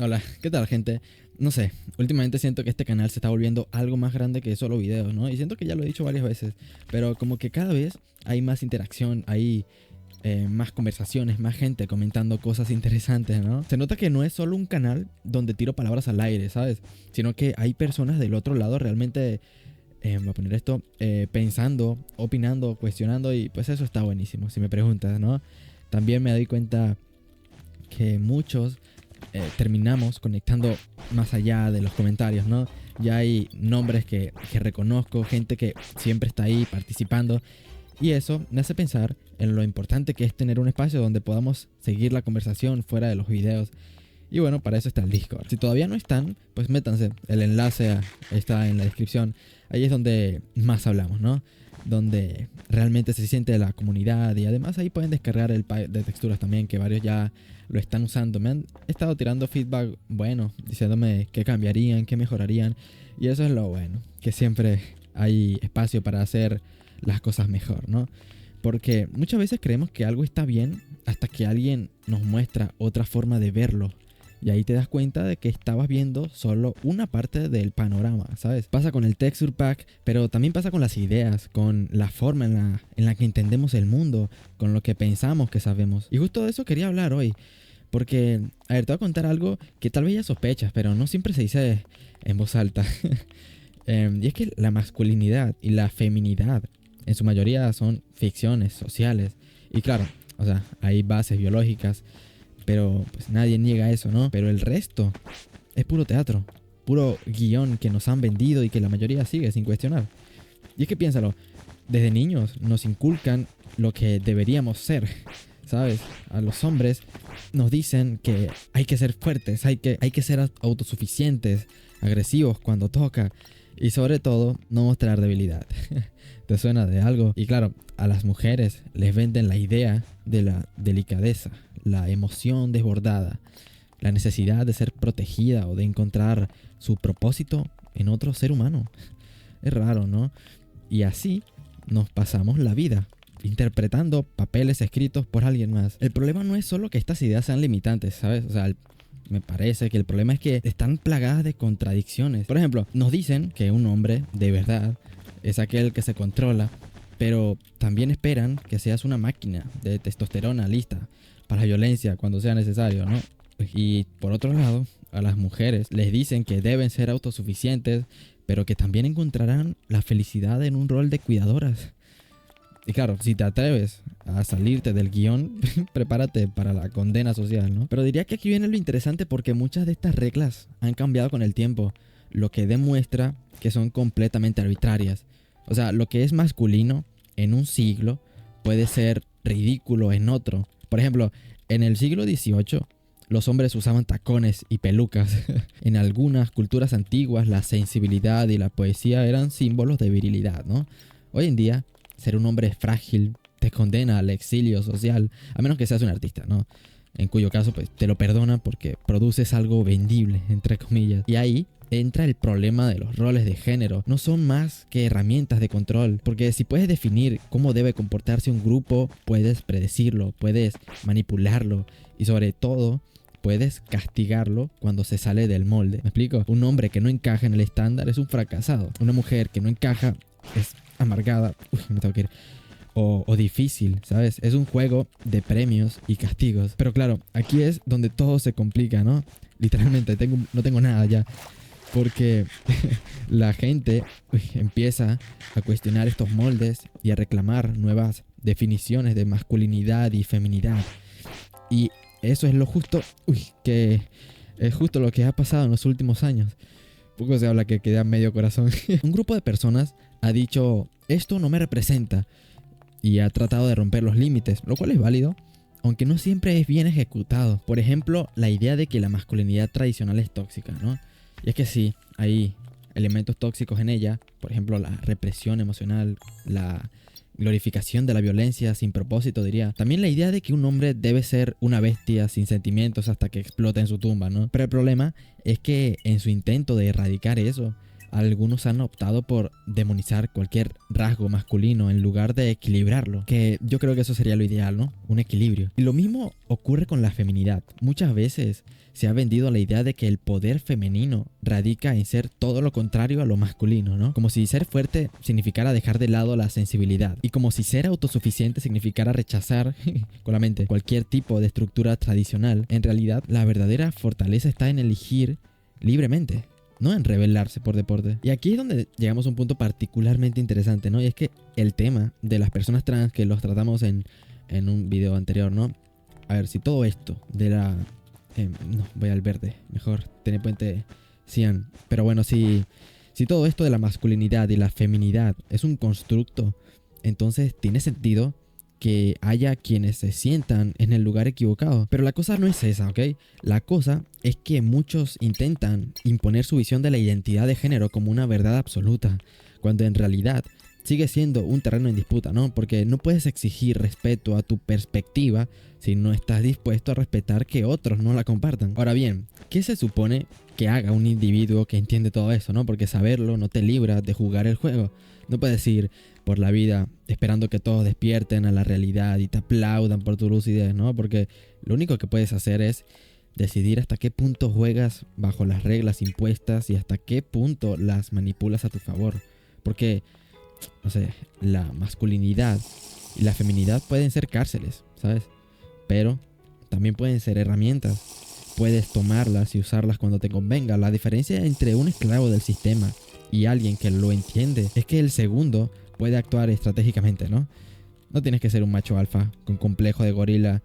Hola, ¿qué tal, gente? No sé, últimamente siento que este canal se está volviendo algo más grande que solo videos, ¿no? Y siento que ya lo he dicho varias veces, pero como que cada vez hay más interacción, hay más conversaciones, más gente comentando cosas interesantes, ¿no? Se nota que no es solo un canal donde tiro palabras al aire, ¿sabes? Sino que hay personas del otro lado realmente, voy a poner esto, pensando, opinando, cuestionando y pues eso está buenísimo, si me preguntas, ¿no? También me doy cuenta que muchos terminamos conectando más allá de los comentarios, ¿no? Ya hay nombres que reconozco, gente que siempre está ahí participando y eso me hace pensar en lo importante que es tener un espacio donde podamos seguir la conversación fuera de los videos. Y bueno, para eso está el Discord. Si todavía no están, pues métanse. El enlace está en la descripción. Ahí es donde más hablamos, ¿no? Donde realmente se siente la comunidad y además ahí pueden descargar el pack de texturas también, que varios ya lo están usando. Me han estado tirando feedback bueno, diciéndome qué cambiarían, qué mejorarían. Y eso es lo bueno, que siempre hay espacio para hacer las cosas mejor, ¿no? Porque muchas veces creemos que algo está bien hasta que alguien nos muestra otra forma de verlo. Y ahí te das cuenta de que estabas viendo solo una parte del panorama, ¿sabes? Pasa con el texture pack, pero también pasa con las ideas, con la forma en la que entendemos el mundo, con lo que pensamos que sabemos. Y justo de eso quería hablar hoy. Porque, a ver, te voy a contar algo que tal vez ya sospechas, pero no siempre se dice en voz alta. Y es que la masculinidad y la feminidad en su mayoría son ficciones sociales. Y claro, o sea, hay bases biológicas, pero pues nadie niega eso, ¿no? Pero el resto es puro teatro, puro guión que nos han vendido y que la mayoría sigue sin cuestionar. Y es que piénsalo, desde niños nos inculcan lo que deberíamos ser, ¿sabes? A los hombres nos dicen que hay que ser fuertes, hay que ser autosuficientes, agresivos cuando toca y sobre todo no mostrar debilidad. ¿Te suena de algo? Y claro, a las mujeres les venden la idea de la delicadeza, la emoción desbordada, la necesidad de ser protegida o de encontrar su propósito en otro ser humano. Es raro, ¿no? Y así nos pasamos la vida interpretando papeles escritos por alguien más. El problema no es solo que estas ideas sean limitantes, ¿sabes? O sea, me parece que el problema es que están plagadas de contradicciones. Por ejemplo, nos dicen que un hombre de verdad es aquel que se controla, pero también esperan que seas una máquina de testosterona lista para la violencia cuando sea necesario, ¿no? Y por otro lado, a las mujeres les dicen que deben ser autosuficientes, pero que también encontrarán la felicidad en un rol de cuidadoras. Y claro, si te atreves a salirte del guión, prepárate para la condena social, ¿no? Pero diría que aquí viene lo interesante porque muchas de estas reglas han cambiado con el tiempo, lo que demuestra que son completamente arbitrarias. O sea, lo que es masculino en un siglo puede ser ridículo en otro. Por ejemplo, en el siglo XVIII los hombres usaban tacones y pelucas. En algunas culturas antiguas la sensibilidad y la poesía eran símbolos de virilidad, ¿no? Hoy en día ser un hombre frágil te condena al exilio social, a menos que seas un artista, ¿no? En cuyo caso, pues, te lo perdonan porque produces algo vendible, entre comillas. Y ahí entra el problema de los roles de género. No son más que herramientas de control, porque si puedes definir cómo debe comportarse un grupo, puedes predecirlo, puedes manipularlo y sobre todo puedes castigarlo cuando se sale del molde. ¿Me explico? Un hombre que no encaja en el estándar es un fracasado. Una mujer que no encaja es amargada. Uy, me tengo que ir. O difícil, ¿sabes? Es un juego de premios y castigos. Pero claro, aquí es donde todo se complica, ¿no? Literalmente, no tengo nada ya. Porque la gente empieza a cuestionar estos moldes y a reclamar nuevas definiciones de masculinidad y feminidad. Y eso es lo justo, que es justo lo que ha pasado en los últimos años. Poco se habla que queda medio corazón. Un grupo de personas ha dicho, esto no me representa, y ha tratado de romper los límites, lo cual es válido, aunque no siempre es bien ejecutado. Por ejemplo, la idea de que la masculinidad tradicional es tóxica, ¿no? Y es que sí, hay elementos tóxicos en ella, por ejemplo, la represión emocional, la glorificación de la violencia sin propósito, diría. También la idea de que un hombre debe ser una bestia sin sentimientos hasta que explote en su tumba, ¿no? Pero el problema es que en su intento de erradicar eso, algunos han optado por demonizar cualquier rasgo masculino en lugar de equilibrarlo, que yo creo que eso sería lo ideal, ¿no? Un equilibrio. Y lo mismo ocurre con la feminidad. Muchas veces se ha vendido la idea de que el poder femenino radica en ser todo lo contrario a lo masculino, ¿no? Como si ser fuerte significara dejar de lado la sensibilidad, y como si ser autosuficiente significara rechazar con la mente cualquier tipo de estructura tradicional. En realidad, la verdadera fortaleza está en elegir libremente, no en rebelarse por deporte. Y aquí es donde llegamos a un punto particularmente interesante, ¿no? Y es que el tema de las personas trans, que los tratamos en un video anterior, ¿no? A ver, si todo esto de la... no, voy al verde, mejor tener puente cian. Pero bueno, si todo esto de la masculinidad y la feminidad es un constructo, entonces tiene sentido que haya quienes se sientan en el lugar equivocado. Pero la cosa no es esa, ¿ok? La cosa es que muchos intentan imponer su visión de la identidad de género como una verdad absoluta, cuando en realidad sigue siendo un terreno en disputa, ¿no? Porque no puedes exigir respeto a tu perspectiva si no estás dispuesto a respetar que otros no la compartan. Ahora bien, ¿qué se supone que haga un individuo que entiende todo eso, ¿no? Porque saberlo no te libra de jugar el juego. No puedes ir por la vida esperando que todos despierten a la realidad y te aplaudan por tu lucidez, ¿no? Porque lo único que puedes hacer es decidir hasta qué punto juegas bajo las reglas impuestas y hasta qué punto las manipulas a tu favor. Porque, no sé, la masculinidad y la feminidad pueden ser cárceles, ¿sabes? Pero también pueden ser herramientas. Puedes tomarlas y usarlas cuando te convenga. La diferencia entre un esclavo del sistema y alguien que lo entiende es que el segundo puede actuar estratégicamente, ¿no? No tienes que ser un macho alfa con complejo de gorila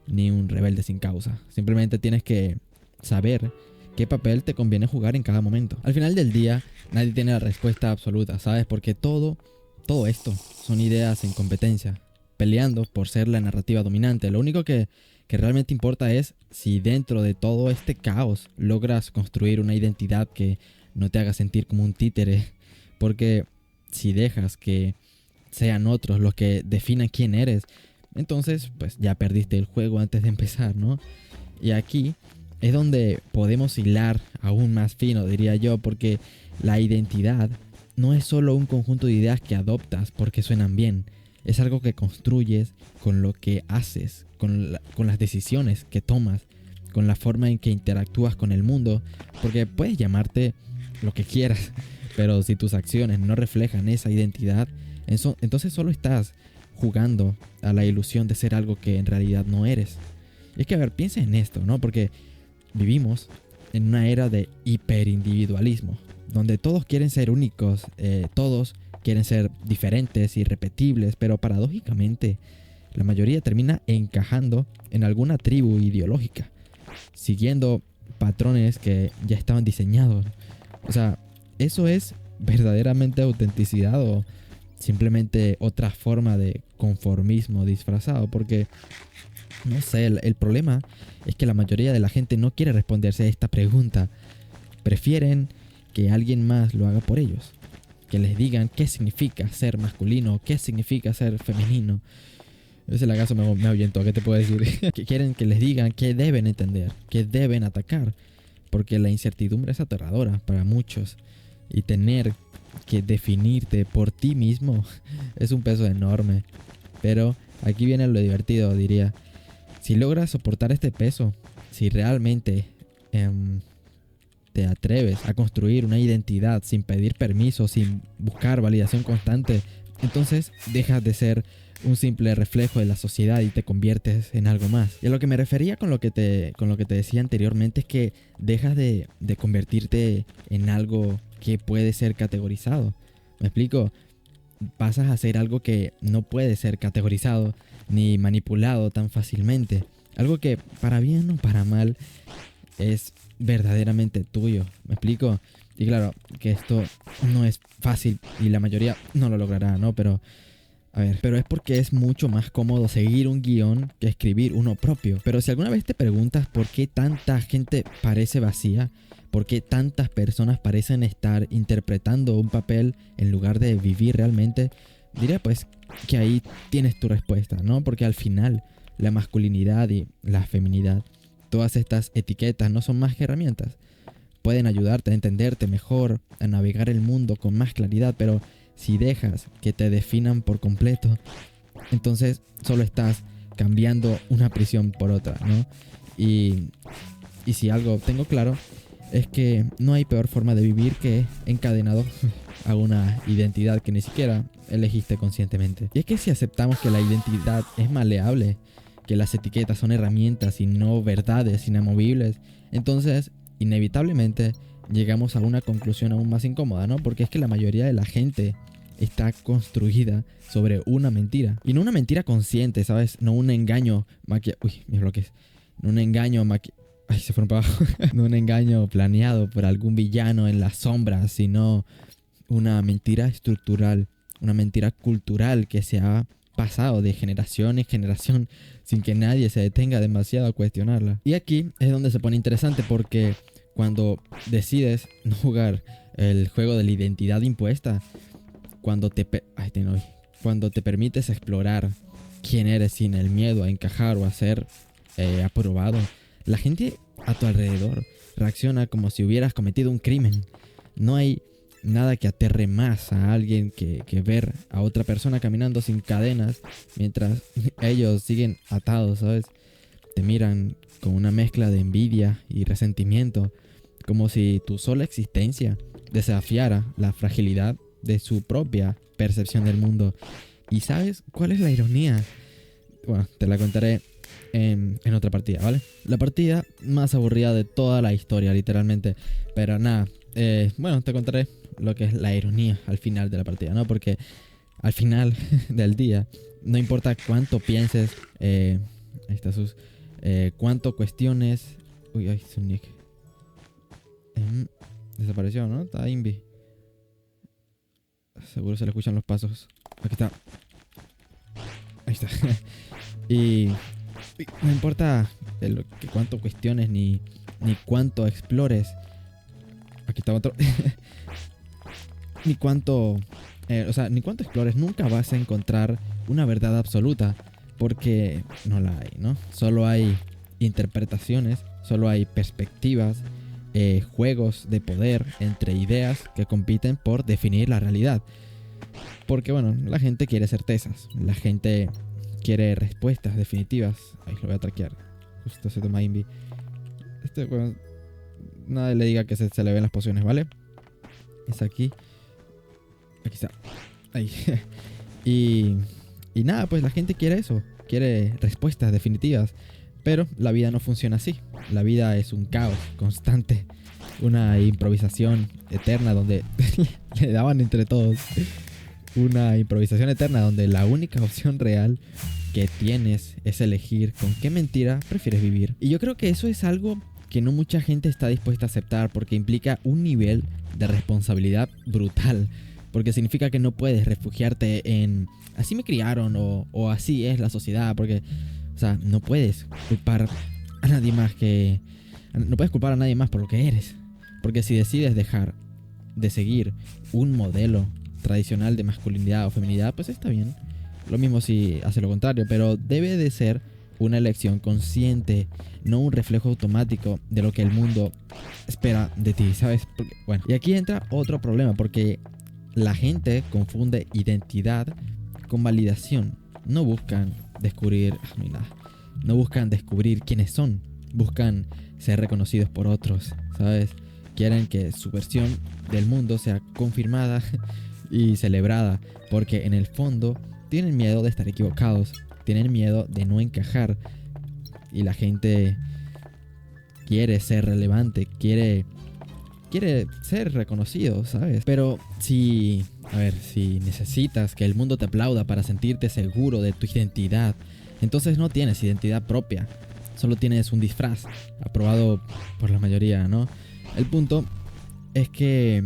ni un rebelde sin causa. Simplemente tienes que saber qué papel te conviene jugar en cada momento. Al final del día, nadie tiene la respuesta absoluta, ¿sabes? Porque todo esto son ideas en competencia, peleando por ser la narrativa dominante. Lo único que realmente importa es si dentro de todo este caos logras construir una identidad que no te haga sentir como un títere. Porque si dejas que sean otros los que definan quién eres, entonces pues ya perdiste el juego antes de empezar, ¿no? Y aquí es donde podemos hilar aún más fino, diría yo, porque la identidad no es solo un conjunto de ideas que adoptas porque suenan bien. Es algo que construyes con lo que haces, con las decisiones que tomas, con la forma en que interactúas con el mundo. Porque puedes llamarte lo que quieras, pero si tus acciones no reflejan esa identidad, entonces solo estás jugando a la ilusión de ser algo que en realidad no eres. Y es que, a ver, piensa en esto, ¿no? Porque vivimos en una era de hiperindividualismo, donde todos quieren ser únicos, todos quieren ser diferentes, irrepetibles, pero paradójicamente la mayoría termina encajando en alguna tribu ideológica, siguiendo patrones que ya estaban diseñados. O sea, ¿eso es verdaderamente autenticidad o simplemente otra forma de conformismo disfrazado? Porque, no sé, el problema es que la mayoría de la gente no quiere responderse a esta pregunta. Prefieren que alguien más lo haga por ellos, que les digan qué significa ser masculino, qué significa ser femenino. Ese lagazo me ahuyentó, ¿qué te puedo decir? Que quieren que les digan qué deben entender, qué deben atacar, porque la incertidumbre es aterradora para muchos y tener que definirte por ti mismo es un peso enorme. Pero aquí viene lo divertido, diría. Si logras soportar este peso, si realmente te atreves a construir una identidad sin pedir permiso, sin buscar validación constante, entonces dejas de ser un simple reflejo de la sociedad y te conviertes en algo más. Y a lo que me refería con lo que te decía anteriormente es que dejas de convertirte en algo que puede ser categorizado. ¿Me explico? Pasas a ser algo que no puede ser categorizado ni manipulado tan fácilmente. Algo que para bien o para mal es verdaderamente tuyo. ¿Me explico? Y claro, que esto no es fácil y la mayoría no lo logrará, ¿no? Pero es porque es mucho más cómodo seguir un guión que escribir uno propio. Pero si alguna vez te preguntas por qué tanta gente parece vacía, por qué tantas personas parecen estar interpretando un papel en lugar de vivir realmente, diría pues que ahí tienes tu respuesta, ¿no? Porque al final la masculinidad y la feminidad, todas estas etiquetas no son más que herramientas. pueden ayudarte a entenderte mejor, a navegar el mundo con más claridad, pero si dejas que te definan por completo, entonces solo estás cambiando una prisión por otra, ¿no? Y si algo tengo claro es que no hay peor forma de vivir que encadenado a una identidad que ni siquiera elegiste conscientemente. Y es que si aceptamos que la identidad es maleable, que las etiquetas son herramientas y no verdades inamovibles, entonces inevitablemente llegamos a una conclusión aún más incómoda, ¿no? Porque es que la mayoría de la gente está construida sobre una mentira. Y no una mentira consciente, ¿sabes? No un engaño Uy, mis bloques. No un engaño Ay, se fueron para abajo. No un engaño planeado por algún villano en las sombras, sino una mentira estructural, una mentira cultural que se ha pasado de generación en generación sin que nadie se detenga demasiado a cuestionarla. Y aquí es donde se pone interesante porque cuando decides no jugar el juego de la identidad impuesta, cuando cuando te permites explorar quién eres sin el miedo a encajar o a ser aprobado, la gente a tu alrededor reacciona como si hubieras cometido un crimen. No hay nada que aterre más a alguien que ver a otra persona caminando sin cadenas mientras ellos siguen atados, ¿sabes? Te miran con una mezcla de envidia y resentimiento, como si tu sola existencia desafiara la fragilidad de su propia percepción del mundo. ¿Y sabes cuál es la ironía? Bueno, te la contaré en otra partida, ¿vale? La partida más aburrida de toda la historia, literalmente. Pero nada, bueno, te contaré lo que es la ironía al final de la partida, ¿no? Porque al final del día, no importa cuánto pienses, ahí está sus, cuánto cuestiones. Uy, ay, su nick. Desapareció, ¿no? Está Invi. Seguro se le escuchan los pasos. Aquí está. Ahí está. Y no importa cuánto cuestiones ni cuánto explores. Aquí está otro. Ni cuánto explores, nunca vas a encontrar una verdad absoluta, porque no la hay, ¿no? Solo hay interpretaciones, solo hay perspectivas, juegos de poder entre ideas que compiten por definir la realidad. Porque bueno, la gente quiere certezas, la gente quiere respuestas definitivas. Ahí lo voy a traquear. Justo se toma Invi. Bueno, nadie le diga que se le ven las pociones, ¿vale? Es aquí. Aquí está. Ahí. Y nada, pues la gente quiere eso. Quiere respuestas definitivas. Pero la vida no funciona así. La vida es un caos constante. Una improvisación eterna donde le daban entre todos. Una improvisación eterna donde la única opción real que tienes es elegir con qué mentira prefieres vivir. Y yo creo que eso es algo que no mucha gente está dispuesta a aceptar, porque implica un nivel de responsabilidad brutal. Porque significa que no puedes refugiarte en así me criaron o así es la sociedad. Porque, o sea, no puedes culpar a nadie más no puedes culpar a nadie más por lo que eres. Porque si decides dejar de seguir un modelo tradicional de masculinidad o feminidad, pues está bien. Lo mismo si hace lo contrario, pero debe de ser una elección consciente, no un reflejo automático de lo que el mundo espera de ti, ¿sabes? Porque, bueno, y aquí entra otro problema, porque la gente confunde identidad con validación. No buscan descubrir, no buscan descubrir quiénes son, buscan ser reconocidos por otros, ¿sabes? Quieren que su versión del mundo sea confirmada y celebrada, porque en el fondo tienen miedo de estar equivocados, tienen miedo de no encajar, y la gente quiere ser relevante, quiere ser reconocido, ¿sabes? Pero si necesitas que el mundo te aplauda para sentirte seguro de tu identidad, entonces no tienes identidad propia, solo tienes un disfraz aprobado por la mayoría, ¿no? El punto es que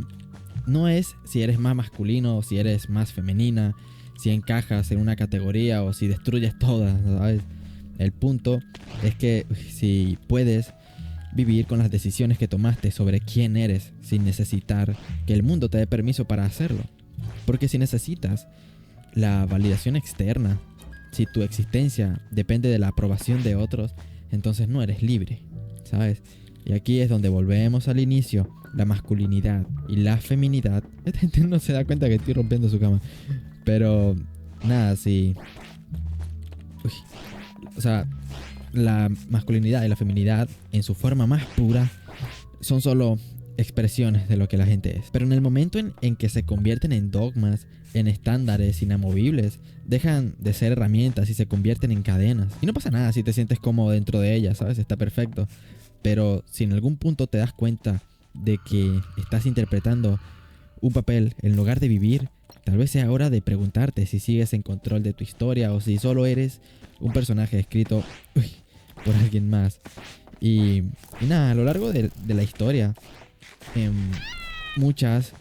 no es si eres más masculino o si eres más femenina, si encajas en una categoría o si destruyes todas, ¿sabes? El punto es que si puedes vivir con las decisiones que tomaste sobre quién eres sin necesitar que el mundo te dé permiso para hacerlo. Porque si necesitas la validación externa, si tu existencia depende de la aprobación de otros, entonces no eres libre, ¿sabes? Y aquí es donde volvemos al inicio. La masculinidad y la feminidad. Esta gente no se da cuenta que estoy rompiendo su cama. Pero nada, sí. Uy. O sea, la masculinidad y la feminidad en su forma más pura son solo expresiones de lo que la gente es. Pero en el momento en que se convierten en dogmas, en estándares inamovibles, dejan de ser herramientas y se convierten en cadenas. Y no pasa nada si te sientes cómodo dentro de ellas, ¿sabes? Está perfecto. Pero si en algún punto te das cuenta de que estás interpretando un papel en lugar de vivir, tal vez sea hora de preguntarte si sigues en control de tu historia o si solo eres un personaje escrito por alguien más. Y nada, a lo largo de la historia, muchas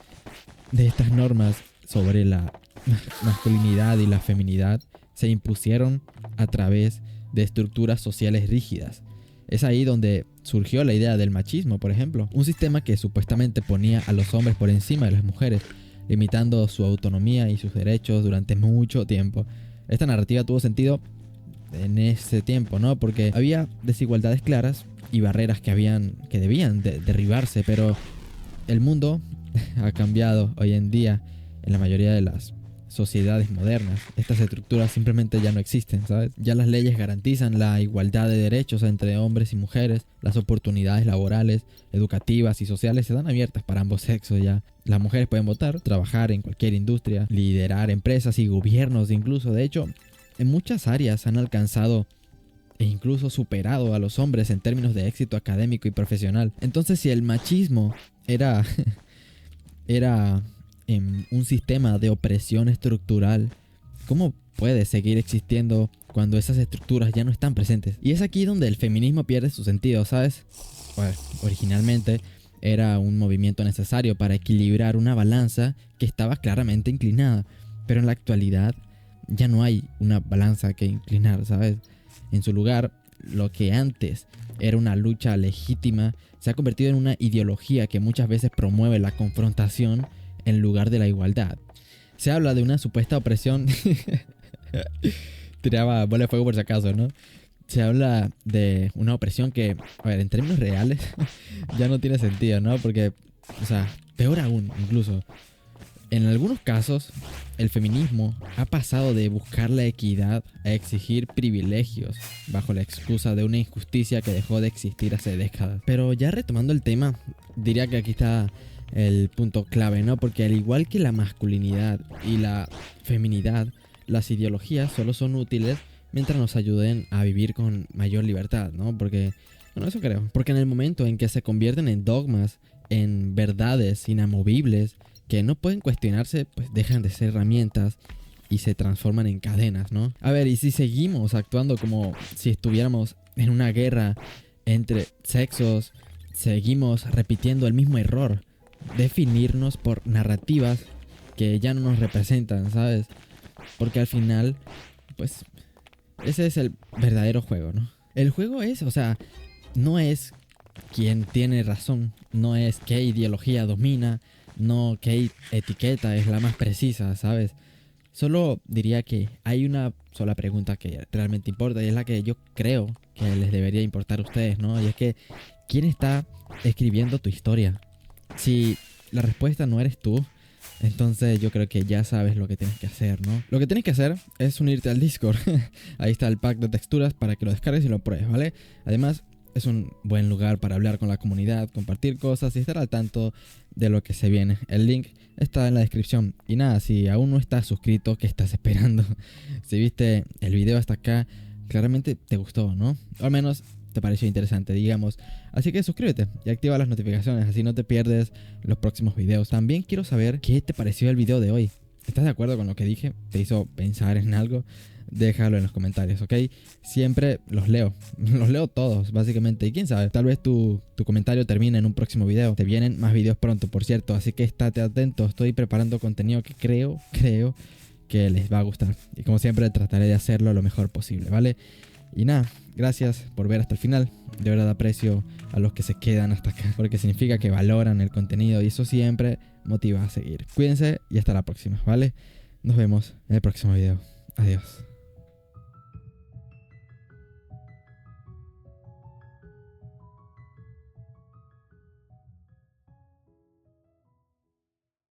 de estas normas sobre la masculinidad y la feminidad se impusieron a través de estructuras sociales rígidas. Es ahí donde surgió la idea del machismo, por ejemplo, un sistema que supuestamente ponía a los hombres por encima de las mujeres, limitando su autonomía y sus derechos durante mucho tiempo. Esta narrativa tuvo sentido en ese tiempo, ¿no? Porque había desigualdades claras y barreras que debían derribarse, pero el mundo ha cambiado hoy en día en la mayoría de las sociedades modernas. Estas estructuras simplemente ya no existen, ¿sabes? Ya las leyes garantizan la igualdad de derechos entre hombres y mujeres, las oportunidades laborales, educativas y sociales se dan abiertas para ambos sexos ya. Las mujeres pueden votar, trabajar en cualquier industria, liderar empresas y gobiernos incluso. De hecho, en muchas áreas han alcanzado e incluso superado a los hombres en términos de éxito académico y profesional. Entonces, si el machismo era un sistema de opresión estructural, ¿cómo puede seguir existiendo cuando esas estructuras ya no están presentes? Y es aquí donde el feminismo pierde su sentido, ¿sabes? Bueno, originalmente era un movimiento necesario para equilibrar una balanza que estaba claramente inclinada, pero en la actualidad ya no hay una balanza que inclinar, ¿sabes? En su lugar, lo que antes era una lucha legítima se ha convertido en una ideología que muchas veces promueve la confrontación en lugar de la igualdad. Se habla de una supuesta opresión. Tiraba bola de fuego por si acaso, ¿no? Se habla de una opresión que, a ver, en términos reales, ya no tiene sentido, ¿no? Porque, o sea, peor aún, incluso. En algunos casos, el feminismo ha pasado de buscar la equidad a exigir privilegios bajo la excusa de una injusticia que dejó de existir hace décadas. Pero ya retomando el tema, diría que aquí está el punto clave, ¿no? Porque al igual que la masculinidad y la feminidad, las ideologías solo son útiles mientras nos ayuden a vivir con mayor libertad, ¿no? Porque, bueno, eso creo. Porque en el momento en que se convierten en dogmas, en verdades inamovibles, que no pueden cuestionarse, pues dejan de ser herramientas y se transforman en cadenas, ¿no? A ver, y si seguimos actuando como si estuviéramos en una guerra entre sexos, seguimos repitiendo el mismo error, definirnos por narrativas que ya no nos representan, ¿sabes? Porque al final, pues, ese es el verdadero juego, ¿no? El juego es, o sea, no es quién tiene razón, no es qué ideología domina, no qué etiqueta es la más precisa, ¿sabes? Solo diría que hay una sola pregunta que realmente importa y es la que yo creo que les debería importar a ustedes, ¿no? Y es que, ¿quién está escribiendo tu historia? Si la respuesta no eres tú, entonces yo creo que ya sabes lo que tienes que hacer, ¿no? Lo que tienes que hacer es unirte al Discord. Ahí está el pack de texturas para que lo descargues y lo pruebes, ¿vale? Además, es un buen lugar para hablar con la comunidad, compartir cosas y estar al tanto de lo que se viene. El link está en la descripción. Y nada, si aún no estás suscrito, ¿qué estás esperando? Si viste el video hasta acá, claramente te gustó, ¿no? O al menos te pareció interesante, digamos. Así que suscríbete y activa las notificaciones, así no te pierdes los próximos videos. También quiero saber qué te pareció el video de hoy. ¿Estás de acuerdo con lo que dije? ¿Te hizo pensar en algo? Déjalo en los comentarios, ¿ok? Siempre los leo todos, básicamente. Y quién sabe, tal vez tu comentario termine en un próximo video. Te vienen más videos pronto, por cierto, así que estate atento. Estoy preparando contenido que creo que les va a gustar. Y como siempre, trataré de hacerlo lo mejor posible, ¿vale? Y nada, gracias por ver hasta el final. De verdad aprecio a los que se quedan hasta acá, porque significa que valoran el contenido y eso siempre motiva a seguir. Cuídense y hasta la próxima, ¿vale? Nos vemos en el próximo video. Adiós.